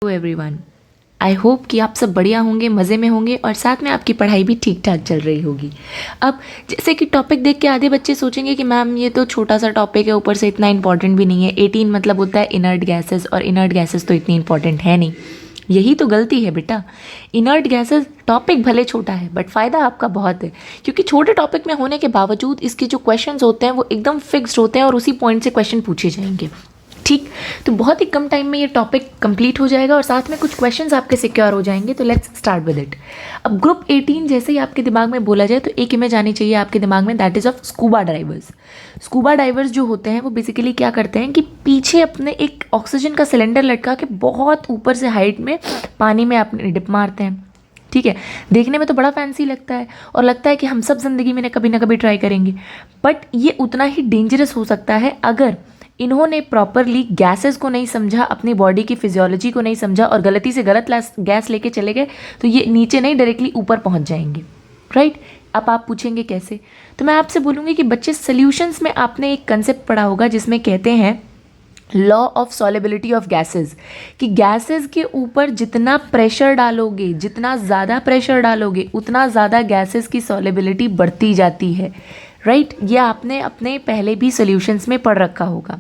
Everyone, I hope कि आप सब बढ़िया होंगे, मज़े में होंगे और साथ में आपकी पढ़ाई भी ठीक ठाक चल रही होगी। अब जैसे कि टॉपिक देख के आधे बच्चे सोचेंगे कि मैम ये तो छोटा सा टॉपिक है, ऊपर से इतना इंपॉर्टेंट भी नहीं है। 18 मतलब होता है इनर्ट गैसेस, और इनर्ट गैसेस तो इतनी इंपॉर्टेंट है नहीं। यही तो गलती है बेटा। इनर्ट गैसेस टॉपिक भले छोटा है बट फ़ायदा आपका बहुत है, क्योंकि छोटे टॉपिक में होने के बावजूद इसके जो क्वेश्चंस होते हैं वो एकदम फिक्स्ड होते हैं और उसी पॉइंट से क्वेश्चन पूछे जाएंगे। ठीक, तो बहुत ही कम टाइम में ये टॉपिक कंप्लीट हो जाएगा और साथ में कुछ क्वेश्चंस आपके सिक्योर हो जाएंगे। तो लेट्स स्टार्ट विद इट। अब ग्रुप 18 जैसे ही आपके दिमाग में बोला जाए तो एक इमेज आनी चाहिए आपके दिमाग में, that is of scuba divers. Scuba divers जो होते हैं वो बेसिकली क्या करते हैं कि पीछे अपने एक ऑक्सीजन का सिलेंडर लटका के बहुत ऊपर से हाइट में पानी में अपने डिप मारते हैं। ठीक है, देखने में तो बड़ा फैंसी लगता है और लगता है कि हम सब ज़िंदगी में कभी ना कभी ट्राई करेंगे, बट ये उतना ही डेंजरस हो सकता है अगर इन्होंने प्रॉपरली गैसेस को नहीं समझा, अपनी बॉडी की फिजियोलॉजी को नहीं समझा और गलती से गलत गैस लेके चले गए तो ये नीचे नहीं डायरेक्टली ऊपर पहुंच जाएंगे। राइट, अब आप पूछेंगे कैसे, तो मैं आपसे बोलूँगी कि बच्चे सॉल्यूशंस में आपने एक कंसेप्ट पढ़ा होगा जिसमें कहते हैं law of solubility of gases, कि गैसेस के ऊपर जितना प्रेशर डालोगे, जितना ज़्यादा प्रेशर डालोगे उतना ज़्यादा गैसेस की सॉलिबिलिटी बढ़ती जाती है। राइट, ये आपने अपने पहले भी सॉल्यूशंस में पढ़ रखा होगा।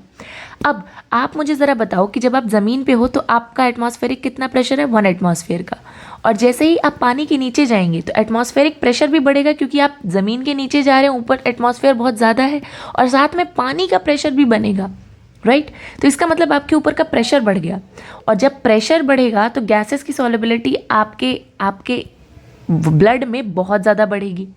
अब आप मुझे ज़रा बताओ कि जब आप ज़मीन पे हो तो आपका एटमॉस्फेरिक कितना प्रेशर है, 1 एटमॉस्फेयर का, और जैसे ही आप पानी के नीचे जाएंगे तो एटमॉस्फेरिक प्रेशर भी बढ़ेगा क्योंकि आप ज़मीन के नीचे जा रहे हैं, ऊपर एटमॉस्फेयर बहुत ज़्यादा है और साथ में पानी का प्रेशर भी बनेगा। राइट, तो इसका मतलब आपके ऊपर का प्रेशर बढ़ गया, और जब प्रेशर बढ़ेगा तो गैसेस की सॉलिबिलिटी आपके ब्लड में बहुत ज़्यादा बढ़ेगी।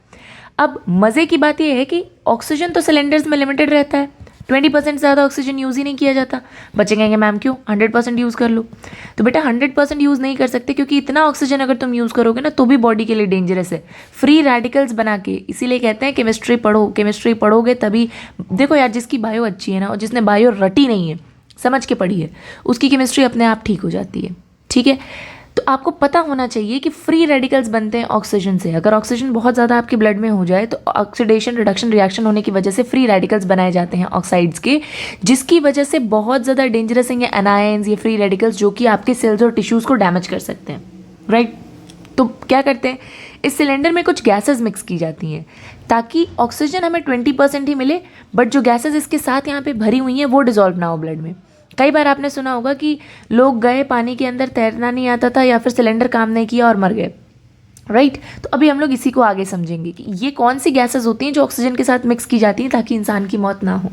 अब मज़े की बात यह है कि ऑक्सीजन तो सिलेंडर्स में लिमिटेड रहता है, 20% से ज़्यादा ऑक्सीजन यूज़ ही नहीं किया जाता। बच्चे कहेंगे मैम क्यों, 100% यूज़ कर लो। तो बेटा 100% यूज़ नहीं कर सकते क्योंकि इतना ऑक्सीजन अगर तुम यूज़ करोगे ना तो भी बॉडी के लिए डेंजरस है, फ्री रेडिकल्स बना के। इसीलिए कहते हैं केमिस्ट्री पढ़ो, केमिस्ट्री पढ़ोगे तभी। देखो यार, जिसकी बायो अच्छी है ना और जिसने बायो रटी नहीं है, समझ के पढ़ी है, उसकी केमिस्ट्री अपने आप ठीक हो जाती है। ठीक है, तो आपको पता होना चाहिए कि फ्री रेडिकल्स बनते हैं ऑक्सीजन से। अगर ऑक्सीजन बहुत ज़्यादा आपके ब्लड में हो जाए तो ऑक्सीडेशन रिडक्शन रिएक्शन होने की वजह से फ्री रेडिकल्स बनाए जाते हैं ऑक्साइड्स के, जिसकी वजह से बहुत ज़्यादा डेंजरस हैं ये एनायंस, ये फ्री रेडिकल्स, जो कि आपके सेल्स और टिश्यूज़ को डैमेज कर सकते हैं। राइट, तो क्या करते हैं, इस सिलेंडर में कुछ गैसेस मिक्स की जाती हैं ताकि ऑक्सीजन हमें 20% ही मिले, बट जो गैसेस इसके साथ यहाँ पे भरी हुई हैं वो डिजॉल्व ना हो ब्लड में। कई बार आपने सुना होगा कि लोग गए पानी के अंदर, तैरना नहीं आता था या फिर सिलेंडर काम नहीं किया और मर गए। राइट, तो अभी हम लोग इसी को आगे समझेंगे कि ये कौन सी गैसेस होती हैं जो ऑक्सीजन के साथ मिक्स की जाती हैं ताकि इंसान की मौत ना हो।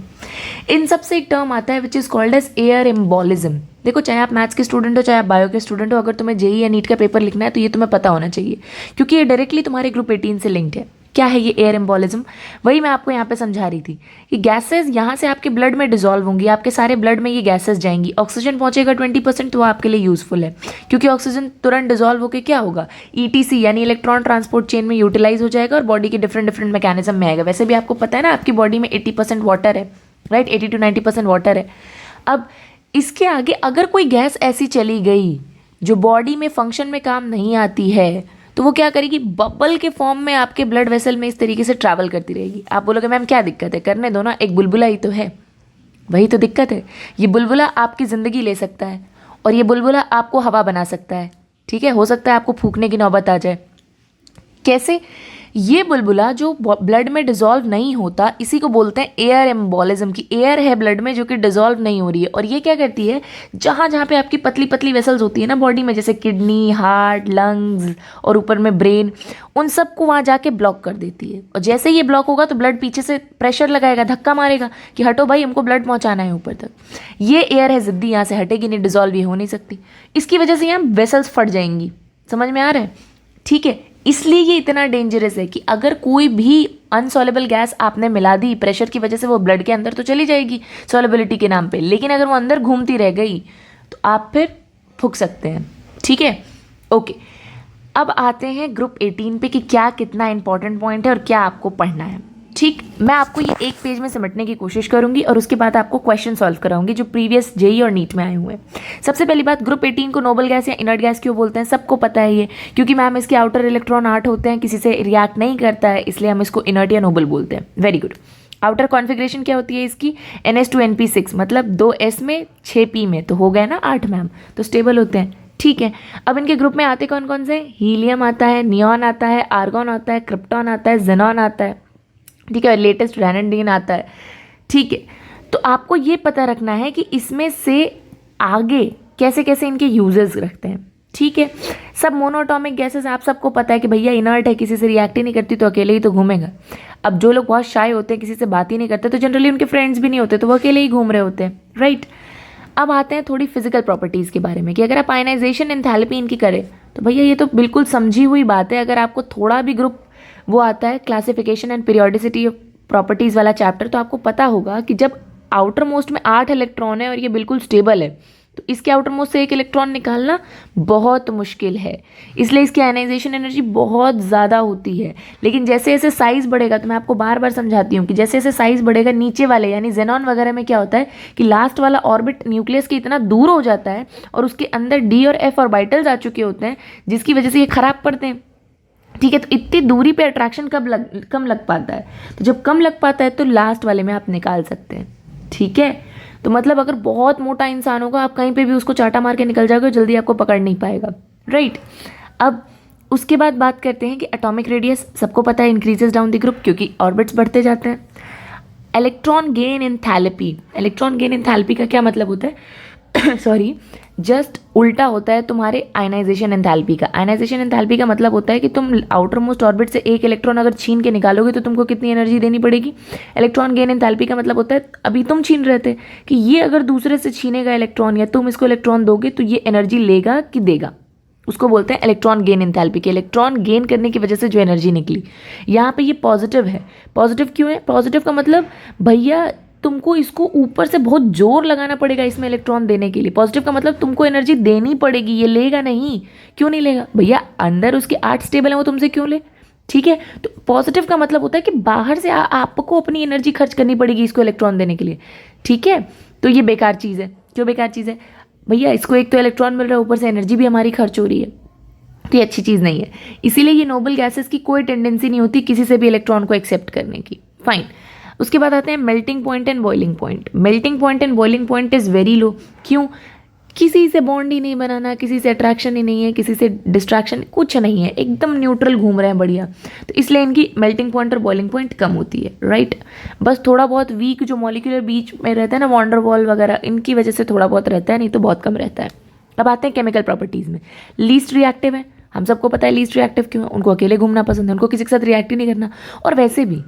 इन सब से एक टर्म आता है which is called as air embolism. देखो, चाहे आप मैथ्स के स्टूडेंट हो चाहे आप बायो के स्टूडेंट हो, अगर तुम्हें जेईई या नीट का पेपर लिखना है तो ये तुम्हें पता होना चाहिए क्योंकि ये डायरेक्टली तुम्हारे ग्रुप 18 से लिंक्ड है। क्या है ये एयर एम्बोलिज्म? वही मैं आपको यहाँ पे समझा रही थी कि गैसेस यहाँ से आपके ब्लड में डिजॉल्व होंगी, आपके सारे ब्लड में ये गैसेस जाएंगी, ऑक्सीजन पहुँचेगा 20%, तो वो आपके लिए यूजफुल है क्योंकि ऑक्सीजन तुरंत डिजॉल्व होकर क्या होगा, ईटीसी यानी इलेक्ट्रॉन ट्रांसपोर्ट चेन में यूटिलाइज हो जाएगा और बॉडी के डिफरेंट मैकेनिज्म में आएगा। वैसे भी आपको पता है ना, आपकी बॉडी में 80% वाटर है। राइट, 80 to 90% वाटर है। अब इसके आगे अगर कोई गैस ऐसी चली गई जो बॉडी में फंक्शन में काम नहीं आती है तो वो क्या करेगी, बबल के फॉर्म में आपके ब्लड वेसल में इस तरीके से ट्रैवल करती रहेगी। आप बोलोगे मैम क्या दिक्कत है, करने दो ना, एक बुलबुला ही तो है। वही तो दिक्कत है, ये बुलबुला आपकी ज़िंदगी ले सकता है और ये बुलबुला आपको हवा बना सकता है। ठीक है, हो सकता है आपको फूकने की नौबत आ जाए। कैसे? ये बुलबुला जो ब्लड में डिजॉल्व नहीं होता, इसी को बोलते हैं एयर एम्बोलिज्म, की एयर है ब्लड में जो कि डिजॉल्व नहीं हो रही है, और ये क्या करती है, जहाँ जहाँ पे आपकी पतली पतली वेसल्स होती है ना बॉडी में, जैसे किडनी, हार्ट, लंग्स और ऊपर में ब्रेन, उन सबको वहाँ जाके ब्लॉक कर देती है। और जैसे ये ब्लॉक होगा तो ब्लड पीछे से प्रेशर लगाएगा, धक्का मारेगा कि हटो भाई, हमको ब्लड पहुँचाना है ऊपर तक। ये एयर है ज़िद्दी, यहाँ से हटेगी नहीं, डिजॉल्व ये हो नहीं सकती। इसकी वजह से यहाँ वेसल्स फट जाएंगी। समझ में आ रहा है? ठीक है, इसलिए ये इतना डेंजरस है कि अगर कोई भी अनसॉलेबल गैस आपने मिला दी प्रेशर की वजह से, वो ब्लड के अंदर तो चली जाएगी सॉलेबिलिटी के नाम पे, लेकिन अगर वो अंदर घूमती रह गई तो आप फिर फूंक सकते हैं। ठीक है, ओके। अब आते हैं ग्रुप 18 पे कि क्या कितना इंपॉर्टेंट पॉइंट है और क्या आपको पढ़ना है। ठीक, मैं आपको ये एक पेज में समेटने की कोशिश करूंगी और उसके बाद आपको क्वेश्चन सॉल्व कराऊंगी जो प्रीवियस जेईई और नीट में आए हुए हैं। सबसे पहली बात, ग्रुप 18 को नोबल गैस या इनर्ट गैस क्यों बोलते हैं, सबको पता है ये, क्योंकि मैम इसके आउटर इलेक्ट्रॉन 8 होते हैं, किसी से रिएक्ट नहीं करता है, इसलिए हम इसको इनर्ट या नोबल बोलते हैं। Very good. आउटर कॉन्फ़िगरेशन क्या होती है इसकी, NH2NP6, मतलब 2S में 6P में, तो हो गए ना 8 मैम, तो स्टेबल होते हैं। ठीक है, अब इनके ग्रुप में आते कौन कौन से? हीलियम आता है, नियॉन आता है, आर्गॉन आता है, क्रिप्टॉन आता है, जेनॉन आता है, ठीक है, लेटेस्ट वैनेडियम आता है। ठीक है, तो आपको ये पता रखना है कि इसमें से आगे कैसे कैसे इनके यूजेस रखते हैं। ठीक है, सब मोनोटॉमिक गैसेस आप सबको पता है कि भैया इनर्ट है, किसी से रिएक्ट ही नहीं करती तो अकेले ही तो घूमेगा। अब जो लोग बहुत शाय होते हैं, किसी से बात ही नहीं करते, तो जनरली उनके फ्रेंड्स भी नहीं होते, तो वो अकेले ही घूम रहे होते हैं, राइट। अब आते हैं थोड़ी फिजिकल प्रॉपर्टीज़ के बारे में कि अगर आप आयनाइजेशन एंथैल्पी इनकी करें तो भैया ये तो बिल्कुल समझी हुई बात है। अगर आपको थोड़ा भी ग्रुप वो आता है classification and periodicity of properties वाला चैप्टर, तो आपको पता होगा कि जब आउटर मोस्ट में 8 इलेक्ट्रॉन है और ये बिल्कुल स्टेबल है, तो इसके आउटर मोस्ट से एक इलेक्ट्रॉन निकालना बहुत मुश्किल है, इसलिए इसकी आयनाइजेशन एनर्जी बहुत ज़्यादा होती है। लेकिन जैसे जैसे साइज़ बढ़ेगा, तो मैं आपको बार बार समझाती हूँ कि जैसे जैसे साइज़ बढ़ेगा, नीचे वाले यानी जेनॉन वगैरह में क्या होता है कि लास्ट वाला ऑर्बिट न्यूक्लियस के इतना दूर हो जाता है और उसके अंदर डी और एफ ऑर्बिटल्स आ चुके होते हैं, जिसकी वजह से ये खराब पड़ते हैं। ठीक है, तो इतनी दूरी पे अट्रैक्शन कम लग पाता है, तो जब कम लग पाता है तो लास्ट वाले में आप निकाल सकते हैं। ठीक है, तो मतलब अगर बहुत मोटा इंसान होगा, आप कहीं पे भी उसको चाटा मार के निकल जाओगे, जल्दी आपको पकड़ नहीं पाएगा, राइट। अब उसके बाद बात करते हैं कि एटॉमिक रेडियस सबको पता है इंक्रीजेस डाउन द ग्रुप, क्योंकि ऑर्बिट्स बढ़ते जाते हैं। Electron gain enthalpy, electron gain enthalpy का क्या मतलब होता है सॉरी, जस्ट उल्टा होता है तुम्हारे आयनाइजेशन एंथैल्पी का। आयनाइजेशन एंथैल्पी का मतलब होता है कि तुम आउटर मोस्ट ऑर्बिट से एक इलेक्ट्रॉन अगर छीन के निकालोगे तो तुमको कितनी एनर्जी देनी पड़ेगी। इलेक्ट्रॉन गेन एंथैल्पी का मतलब होता है अभी तुम छीन रहे थे कि ये अगर दूसरे से छीनेगा इलेक्ट्रॉन या तुम इसको इलेक्ट्रॉन दोगे तो ये एनर्जी लेगा कि देगा, उसको बोलते हैं इलेक्ट्रॉन गेन एंथैल्पी के। इलेक्ट्रॉन गेन करने की वजह से जो एनर्जी निकली, यहाँ पे ये पॉजिटिव है। पॉजिटिव क्यों है? पॉजिटिव का मतलब भैया तुमको इसको ऊपर से बहुत जोर लगाना पड़ेगा इसमें इलेक्ट्रॉन देने के लिए। पॉजिटिव का मतलब तुमको एनर्जी देनी पड़ेगी, ये लेगा नहीं। क्यों नहीं लेगा भैया? अंदर उसके 8 स्टेबल है, वो तुमसे क्यों ले? ठीक है, तो पॉजिटिव का मतलब होता है कि बाहर से आपको अपनी एनर्जी खर्च करनी पड़ेगी इसको इलेक्ट्रॉन देने के लिए। ठीक है, तो ये बेकार चीज़ है। क्यों बेकार चीज़ है भैया? इसको एक तो इलेक्ट्रॉन मिल रहा है, ऊपर से एनर्जी भी हमारी खर्च हो रही है, तो ये अच्छी चीज़ नहीं है। इसीलिए ये नोबल गैसेस की कोई टेंडेंसी नहीं होती किसी से भी इलेक्ट्रॉन को एक्सेप्ट करने की। फाइन, उसके बाद आते हैं melting point and boiling point. Melting point and boiling point is very low. क्यों? किसी से बॉन्ड ही नहीं बनाना, किसी से अट्रैक्शन ही नहीं है, किसी से डिस्ट्रैक्शन कुछ नहीं है, एकदम न्यूट्रल घूम रहे हैं बढ़िया, तो इसलिए इनकी मेल्टिंग पॉइंट और बॉइलिंग पॉइंट कम होती है, राइट। बस थोड़ा बहुत वीक जो मॉलिक्यूलर बीच में रहता है ना, वॉन्डर वॉल वगैरह, इनकी वजह से थोड़ा बहुत रहता है, नहीं तो बहुत कम रहता है। अब आते हैं केमिकल प्रॉपर्टीज़ में। लीस्ट रिएक्टिव है, हम सबको पता है लीस्ट रिएक्टिव क्यों है, उनको अकेले घूमना पसंद है, उनको किसी के साथ रिएक्ट ही नहीं करना। और वैसे भी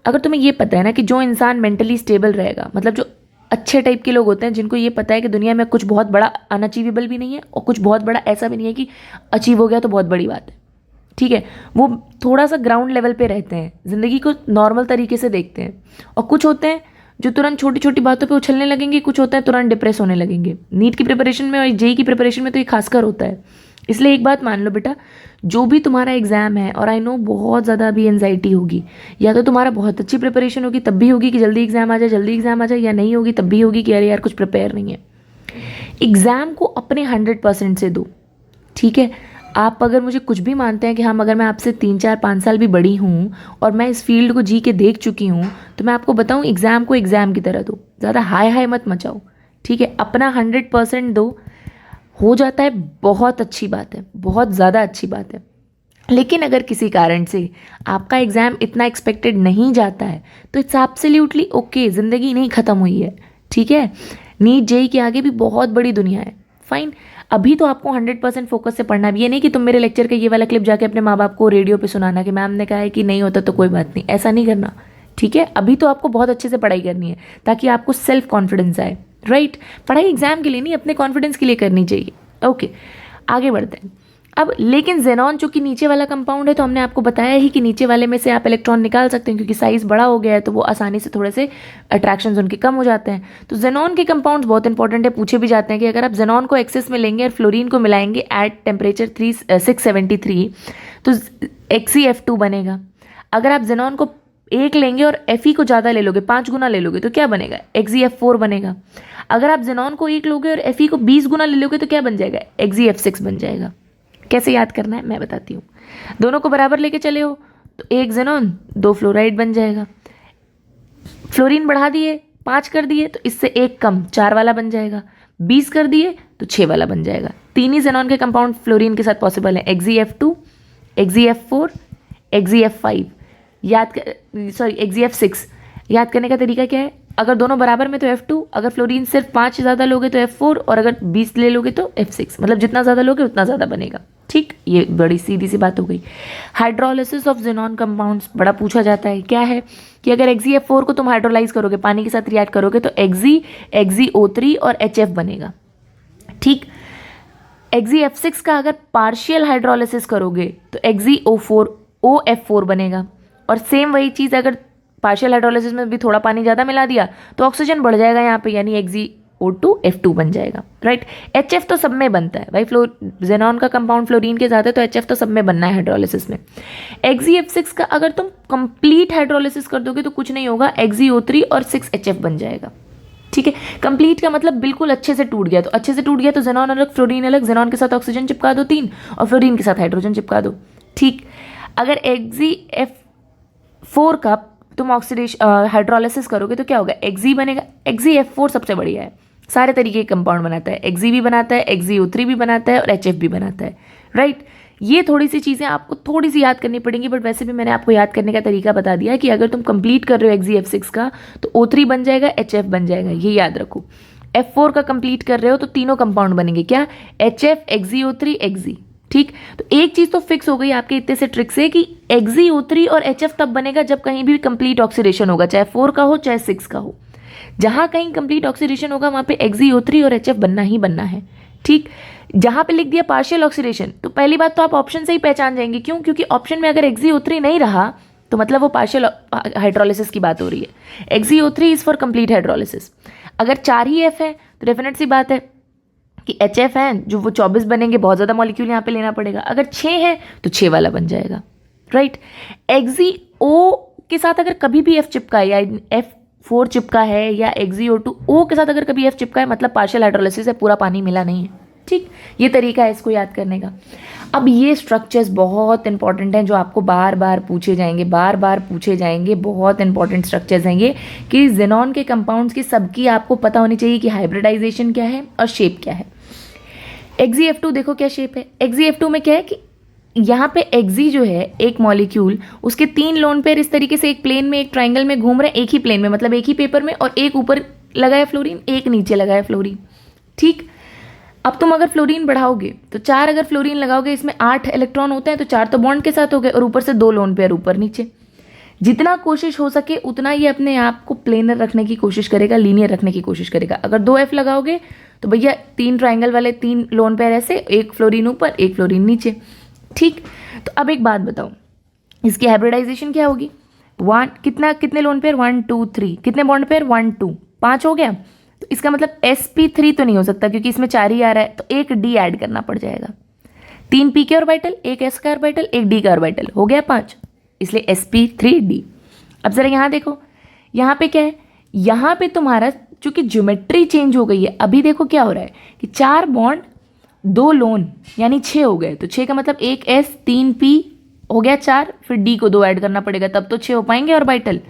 अगर तुम्हें ये पता है ना कि जो इंसान मेंटली स्टेबल रहेगा, मतलब जो अच्छे टाइप के लोग होते हैं जिनको ये पता है कि दुनिया में कुछ बहुत बड़ा अनअचीवेबल भी नहीं है और कुछ बहुत बड़ा ऐसा भी नहीं है कि अचीव हो गया तो बहुत बड़ी बात है। ठीक है, वो थोड़ा सा ग्राउंड लेवल पे रहते हैं, ज़िंदगी को नॉर्मल तरीके से देखते हैं। और कुछ होते हैं जो तुरंत छोटी छोटी बातों पे उछलने लगेंगे, कुछ होता है तुरंत डिप्रेस होने लगेंगे। नीट की प्रिपरेशन में और जेई की प्रिपरेशन में तो ये खासकर होता है। इसलिए एक बात मान लो बेटा, जो भी तुम्हारा एग्ज़ाम है, और आई नो बहुत ज़्यादा अभी एंजाइटी होगी, या तो तुम्हारा बहुत अच्छी प्रिपरेशन होगी तब भी होगी कि जल्दी एग्ज़ाम आ जाए, जल्दी एग्ज़ाम आ जाए, या नहीं होगी तब भी होगी कि अरे यार कुछ प्रिपेयर नहीं है। एग्ज़ाम को अपने 100% से दो। ठीक है, आप अगर मुझे कुछ भी मानते हैं कि हम, अगर मैं आपसे 3, 4, 5 साल भी बड़ी हूँ और मैं इस फील्ड को जी के देख चुकी हूँ, तो मैं आपको बताऊँ एग्ज़ाम को एग्ज़ाम की तरह दो, ज़्यादा हाई हाई मत मचाओ। ठीक है, अपना 100% दो, हो जाता है बहुत अच्छी बात है, बहुत ज़्यादा अच्छी बात है। लेकिन अगर किसी कारण से आपका एग्ज़ाम इतना एक्सपेक्टेड नहीं जाता है तो इट्स एब्सोल्युटली ओके, ज़िंदगी नहीं ख़त्म हुई है। ठीक है, नीट जेई के आगे भी बहुत बड़ी दुनिया है। फाइन, अभी तो आपको 100% फोकस से पढ़ना भी। ये नहीं कि तुम मेरे लेक्चर का ये वाला क्लिप जाके अपने माँ बाप को रेडियो पे सुनाना कि मैम ने कहा है कि नहीं होता तो कोई बात नहीं, ऐसा नहीं करना। ठीक है, अभी तो आपको बहुत अच्छे से पढ़ाई करनी है ताकि आपको सेल्फ कॉन्फिडेंस आए, राइट। पढ़ाई एग्जाम के लिए नहीं, अपने कॉन्फिडेंस के लिए करनी चाहिए। ओके, आगे बढ़ते हैं। अब लेकिन जेनॉन चूंकि नीचे वाला कंपाउंड है, तो हमने आपको बताया ही कि नीचे वाले में से आप इलेक्ट्रॉन निकाल सकते हैं, क्योंकि साइज़ बड़ा हो गया है तो वो आसानी से थोड़े से अट्रैक्शंस उनके कम हो जाते हैं। तो जेनॉन के कंपाउंड्स बहुत इंपॉर्टेंट है, पूछे भी जाते हैं कि अगर आप जेनॉन को एक्सेस में लेंगे और फ्लोरीन को मिलाएंगे एट टेम्परेचर 673 तो XeF2 बनेगा। अगर आप जेनॉन को 1 लेंगे और Fe को ज़्यादा ले लोगे, 5 गुना ले लोगे, तो क्या बनेगा? XeF4 बनेगा। अगर आप जेनॉन को 1 लोगे और Fe को 20 गुना ले लोगे तो क्या बन जाएगा? XeF6 बन जाएगा। कैसे याद करना है मैं बताती हूँ। दोनों को बराबर लेके चले हो तो 1 जेनॉन 2 फ्लोराइड बन जाएगा। फ्लोरीन बढ़ा दिए, 5 कर दिए, तो इससे 1 कम 4 वाला बन जाएगा। 20 कर दिए तो 6 वाला बन जाएगा। तीन ही जेनॉन के कंपाउंड फ्लोरीन के साथ पॉसिबल है, XeF2, XeF4, XeF5, XeF6। याद करने का तरीका क्या है, अगर दोनों बराबर में तो F2, अगर फ्लोरीन सिर्फ 5 ज़्यादा लोगे तो F4, और अगर 20 ले लोगे तो F6। मतलब जितना ज़्यादा लोगे उतना ज़्यादा बनेगा। ठीक, ये बड़ी सीधी सी बात हो गई। हाइड्रोलिसिस ऑफ जेनॉन कंपाउंड्स बड़ा पूछा जाता है, क्या है कि अगर XeF4 को तुम हाइड्रोलाइज करोगे, पानी के साथ रिएक्ट करोगे तो XeO3 और HF बनेगा। ठीक, XeF6 का अगर पार्शियल हाइड्रोलिसिस करोगे तो XeO4 बनेगा। और सेम वही चीज़ अगर पार्शियल हाइड्रोलिसिस में भी थोड़ा पानी ज़्यादा मिला दिया तो ऑक्सीजन बढ़ जाएगा यहाँ पे, यानी XeO2F2 बन जाएगा। राइट, HF तो सब में बनता है भाई, जेनॉन का कंपाउंड फ्लोरीन के साथ है तो HF तो सब में बनना है हाइड्रोलिसिस में। XeF6 का अगर तुम कंप्लीट हाइड्रोलिसिस कर दोगे तो कुछ नहीं होगा, XeO3 और 6HF बन जाएगा। ठीक है, कंप्लीट का मतलब बिल्कुल अच्छे से टूट गया, तो अच्छे से टूट गया तो जेनॉन अलग फ्लोरीन अलग, जेनॉन के साथ ऑक्सीजन चिपका दो 3 और फ्लोरीन के साथ हाइड्रोजन चिपका दो। ठीक, अगर XeF4 का तुम ऑक्सीडेशन हाइड्रोलिसिस करोगे तो क्या होगा, Xe बनेगा। XeF4 सबसे बढ़िया है, सारे तरीके के कंपाउंड बनाता है, Xe भी बनाता है, XeO3 भी बनाता है और HF भी बनाता है। राइट, ये थोड़ी सी चीज़ें आपको थोड़ी सी याद करनी पड़ेंगी, बट वैसे भी मैंने आपको याद करने का तरीका बता दिया कि अगर तुम कंप्लीट कर रहे हो XeF6 का तो O3 बन जाएगा, HF बन जाएगा, ये याद रखो। F4 का कंप्लीट कर रहे हो तो तीनों कंपाउंड बनेंगे, क्या, HF, XeO3, Xe। ठीक, तो एक चीज़ तो फिक्स हो गई आपके इतने से ट्रिक से कि XeO3 और HF तब बनेगा जब कहीं भी कंप्लीट ऑक्सीडेशन होगा, चाहे 4 का हो चाहे 6 का हो। जहाँ कहीं कंप्लीट ऑक्सीडेशन होगा वहाँ पे XeO3 और HF बनना ही बनना है। ठीक, जहाँ पे लिख दिया पार्शियल ऑक्सीडेशन तो पहली बात तो आप ऑप्शन से ही पहचान जाएंगे, क्यों, क्योंकि ऑप्शन में अगर XeO3 नहीं रहा तो मतलब वो पार्शियल हाइड्रोलिसिस की बात हो रही है। XeO3 is for complete hydrolysis. अगर 4 ही F है तो डेफिनेट सी बात है कि HF है जो वो 24 बनेंगे, बहुत ज़्यादा मॉलिक्यूल यहाँ पे लेना पड़ेगा। अगर 6 है तो 6 वाला बन जाएगा। राइट, XeO के साथ अगर कभी भी F चिपका है या F4 चिपका है या XeO2O के साथ अगर कभी F चिपका है मतलब पार्शियल हाइड्रोलिसिस है, पूरा पानी मिला नहीं है। ठीक, ये तरीका है इसको याद करने का। अब ये स्ट्रक्चर्स बहुत इंपॉर्टेंट हैं जो आपको बार बार पूछे जाएंगे, बहुत इंपॉर्टेंट स्ट्रक्चर्स हैं ये, कि जेनॉन के कंपाउंड्स की सबकी आपको पता होनी चाहिए कि हाइब्रिडाइजेशन क्या है और शेप क्या है। XeF2 देखो क्या शेप है। XeF2 में क्या है कि यहाँ पे Xe जो है एक मॉलिक्यूल, उसके 3 लोन पेयर इस तरीके से एक प्लेन में एक ट्राइंगल में घूम रहे हैं, एक ही प्लेन में, मतलब एक ही पेपर में, और एक ऊपर लगा है फ्लोरीन, एक नीचे लगा है फ्लोरीन। ठीक, अब तुम अगर फ्लोरीन बढ़ाओगे तो 4 अगर फ्लोरीन लगाओगे, इसमें 8 इलेक्ट्रॉन होते हैं तो 4 तो बॉन्ड के साथ हो गए और ऊपर से 2 लोन पेयर ऊपर नीचे। जितना कोशिश हो सके उतना ये अपने आप को प्लेनर रखने की कोशिश करेगा, लीनियर रखने की कोशिश करेगा। अगर 2 F लगाओगे तो भैया 3 ट्राइंगल वाले 3 लोन पेयर ऐसे, एक फ्लोरीन ऊपर एक फ्लोरीन नीचे। ठीक, तो अब एक बात बताओ, इसकी हाइब्रिडाइजेशन क्या होगी। कितने लोन पेयर, 1 2 3, कितने बॉन्ड पेयर, 1 2, 5 हो गया। तो इसका मतलब sp3 तो नहीं हो सकता क्योंकि इसमें 4 ही आ रहा है, तो एक D ऐड करना पड़ जाएगा। 3 p के ऑर्बिटल, एक s का ऑर्बिटल, एक d का ऑर्बिटल, हो गया 5, इसलिए sp3d। अब जरा यहाँ देखो, यहाँ पे क्या है, यहाँ पे तुम्हारा चूंकि ज्योमेट्री चेंज हो गई है, अभी देखो क्या हो रहा है कि 4 बॉन्ड 2 लोन यानी 6 हो गए, तो 6 का मतलब एक s 3 p हो गया 4, फिर d को 2 ऐड करना पड़ेगा तब तो 6 हो पाएंगे ऑर्बिटल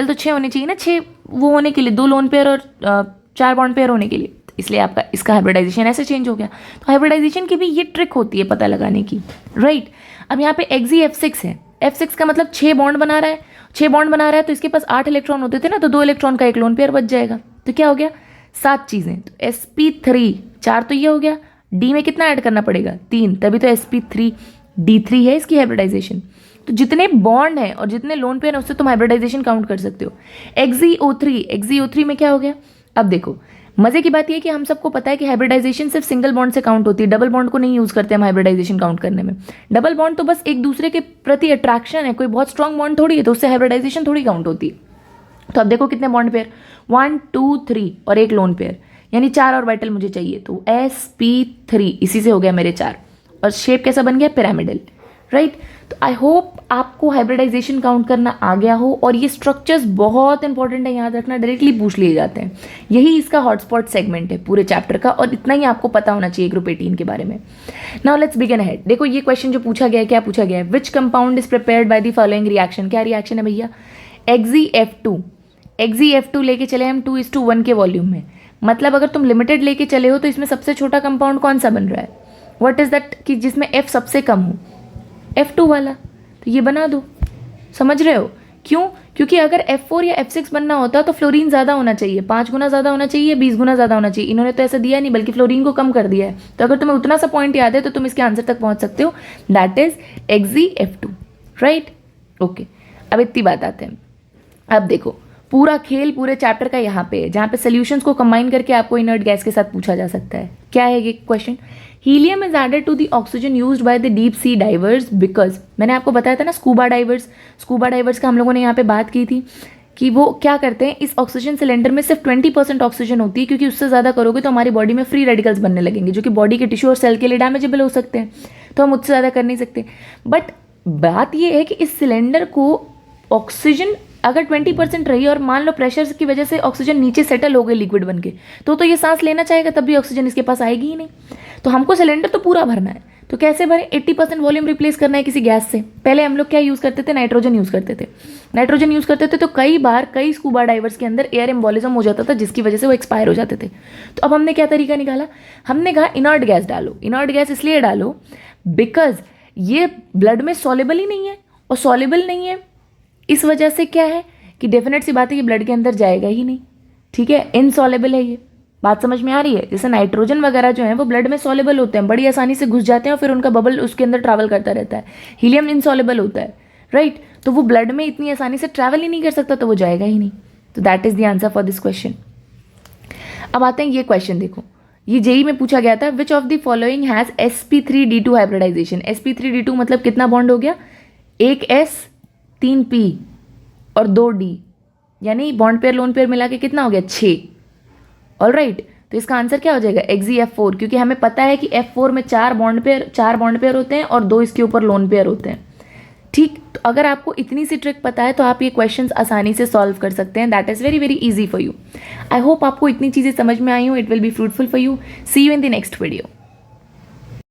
तो 6 होने चाहिए ना, 6 वो होने के लिए 2 लोन पेयर और 4 बॉन्ड पेयर होने के लिए, इसलिए आपका इसका हाइब्रिडाइजेशन ऐसे चेंज हो गया। तो हाइब्रिडाइजेशन की भी ये ट्रिक होती है पता लगाने की। राइट, अब यहाँ पे XeF6 है, F6 का मतलब 6 बॉन्ड बना रहा है, 6 बॉन्ड बना रहा है तो इसके पास 8 इलेक्ट्रॉन होते थे ना, तो 2 इलेक्ट्रॉन का एक लोन पेयर बच जाएगा, तो क्या हो गया 7 चीज़ें, तो sp3 4 तो ये हो गया, d में कितना ऐड करना पड़ेगा 3, तभी तो sp3d3 है इसकी हाइब्रिडाइजेशन। तो जितने बॉन्ड हैं और जितने लोन पेयर हैं उससे तुम हाइब्रिडाइजेशन काउंट कर सकते हो। XeO3 में क्या हो गया, अब देखो मजे की बात यह है कि हम सबको पता है कि हाइब्रिडाइजेशन सिर्फ सिंगल बॉन्ड से काउंट होती है, डबल बॉन्ड को नहीं यूज करते हम हाइब्रिडाइजेशन काउंट करने में। डबल बॉन्ड तो बस एक दूसरे के प्रति अट्रैक्शन है, कोई बहुत स्ट्रॉन्ग बॉन्ड थोड़ी है, तो उससे हाइब्रिडाइजेशन थोड़ी काउंट होती है। तो अब देखो कितने बॉन्ड पेयर, 1 2 3 और एक लोन पेयर, यानी 4 ऑर्बिटल मुझे चाहिए, तो sp3 इसी से हो गया मेरे 4, और शेप कैसा बन गया पिरामिडल। राइट, तो आई होप आपको हाइब्रिडाइजेशन काउंट करना आ गया हो, और ये स्ट्रक्चर्स बहुत इंपॉर्टेंट है, याद रखना, डायरेक्टली पूछ लिए जाते हैं। यही इसका हॉटस्पॉट सेगमेंट है पूरे चैप्टर का, और इतना ही आपको पता होना चाहिए ग्रुप 18 के बारे में। Now let's begin ahead. देखो ये क्वेश्चन जो पूछा गया है, क्या पूछा गया है, which compound is prepared by the following reaction. क्या रिएक्शन है भैया, XeF2 लेके चले हम 2:1 के वॉल्यूम में, मतलब अगर तुम लिमिटेड लेके चले हो तो इसमें सबसे छोटा कंपाउंड कौन सा बन रहा है, व्हाट इज़ दैट, कि जिसमें F सबसे कम हो, F2 वाला। तो ये बना दो, समझ रहे हो क्यों? क्योंकि अगर F4 या F6 बनना होता तो फ्लोरीन ज़्यादा होना चाहिए, 5 गुना ज़्यादा होना चाहिए, 20 गुना ज़्यादा होना चाहिए। इन्होंने तो ऐसा दिया नहीं, बल्कि फ्लोरीन को कम कर दिया है। तो अगर तुम्हें उतना सा पॉइंट याद है तो तुम इसके आंसर तक पहुंच सकते हो, that is XeF2, right. Okay, अब इतनी बात आते हैं। अब देखो, पूरा खेल पूरे चैप्टर का यहाँ पे है, जहाँ पे सोल्यूशंस को कंबाइन करके आपको इनर्ट गैस के साथ पूछा जा सकता है। क्या है ये question? Helium is added to the oxygen used by the deep sea divers because, मैंने आपको बताया था ना स्कूबा डाइवर्स का हम लोगों ने यहाँ पे बात की थी कि वो क्या करते हैं, इस ऑक्सीजन सिलेंडर में सिर्फ 20% ऑक्सीजन होती है, क्योंकि उससे ज़्यादा करोगे तो हमारी बॉडी में फ्री रेडिकल्स बनने लगेंगे, जो कि बॉडी के टिश्यू और सेल के लिए डैमेजेबल हो सकते हैं, तो हम उससे ज़्यादा कर नहीं सकते। बट बात ये है कि इस सिलेंडर को ऑक्सीजन अगर 20% रही और मान लो प्रेशर की वजह से ऑक्सीजन नीचे सेटल हो गई लिक्विड बन के, तो ये सांस लेना चाहेगा, तब भी ऑक्सीजन इसके पास आएगी ही नहीं। तो हमको सिलेंडर तो पूरा भरना है, तो कैसे भरें? 80% वॉल्यूम रिप्लेस करना है किसी गैस से। पहले हम लोग क्या यूज़ करते थे? नाइट्रोजन यूज़ करते थे। तो कई स्कूबा डाइवर्स के अंदर एयर एम्बोलिज्म हो जाता था, जिसकी वजह से वो एक्सपायर हो जाते थे। तो अब हमने क्या तरीका निकाला? हमने कहा इनर्ट गैस डालो। इनर्ट गैस इसलिए डालो बिकॉज ये ब्लड में सॉल्युबल ही नहीं है, और सॉल्युबल नहीं है इस वजह से क्या है कि डेफिनेट सी बात है कि ब्लड के अंदर जाएगा ही नहीं, ठीक है, इनसॉल्युबल है। ये बात समझ में आ रही है? जैसे नाइट्रोजन वगैरह जो है वो ब्लड में सॉल्युबल होते हैं, बड़ी आसानी से घुस जाते हैं और फिर उनका बबल उसके अंदर ट्रैवल करता रहता है। हीलियम इनसॉल्युबल होता है, राइट, तो वो ब्लड में इतनी आसानी से ट्रैवल ही नहीं कर सकता, तो वो जाएगा ही नहीं। तो that is the answer for this question. अब आते हैं ये क्वेश्चन, देखो ये जेई में पूछा गया था, which of the following has sp3d2 hybridization. sp3d2 मतलब कितना बॉन्ड हो गया? एक S 3 P और 2 D, यानी बॉन्ड पेयर लोन पेयर मिला के कितना हो गया? 6। ऑल राइट, तो इसका आंसर क्या हो जाएगा? XeF4, क्योंकि हमें पता है कि F4 में 4 बॉन्ड पेयर होते हैं और 2 इसके ऊपर लोन पेयर होते हैं, ठीक। तो अगर आपको इतनी सी ट्रिक पता है तो आप ये क्वेश्चंस आसानी से सॉल्व कर सकते हैं। That is very very easy for you. I hope आपको इतनी चीज़ें समझ में आई हो। It will be fruitful for you. See you in the next video.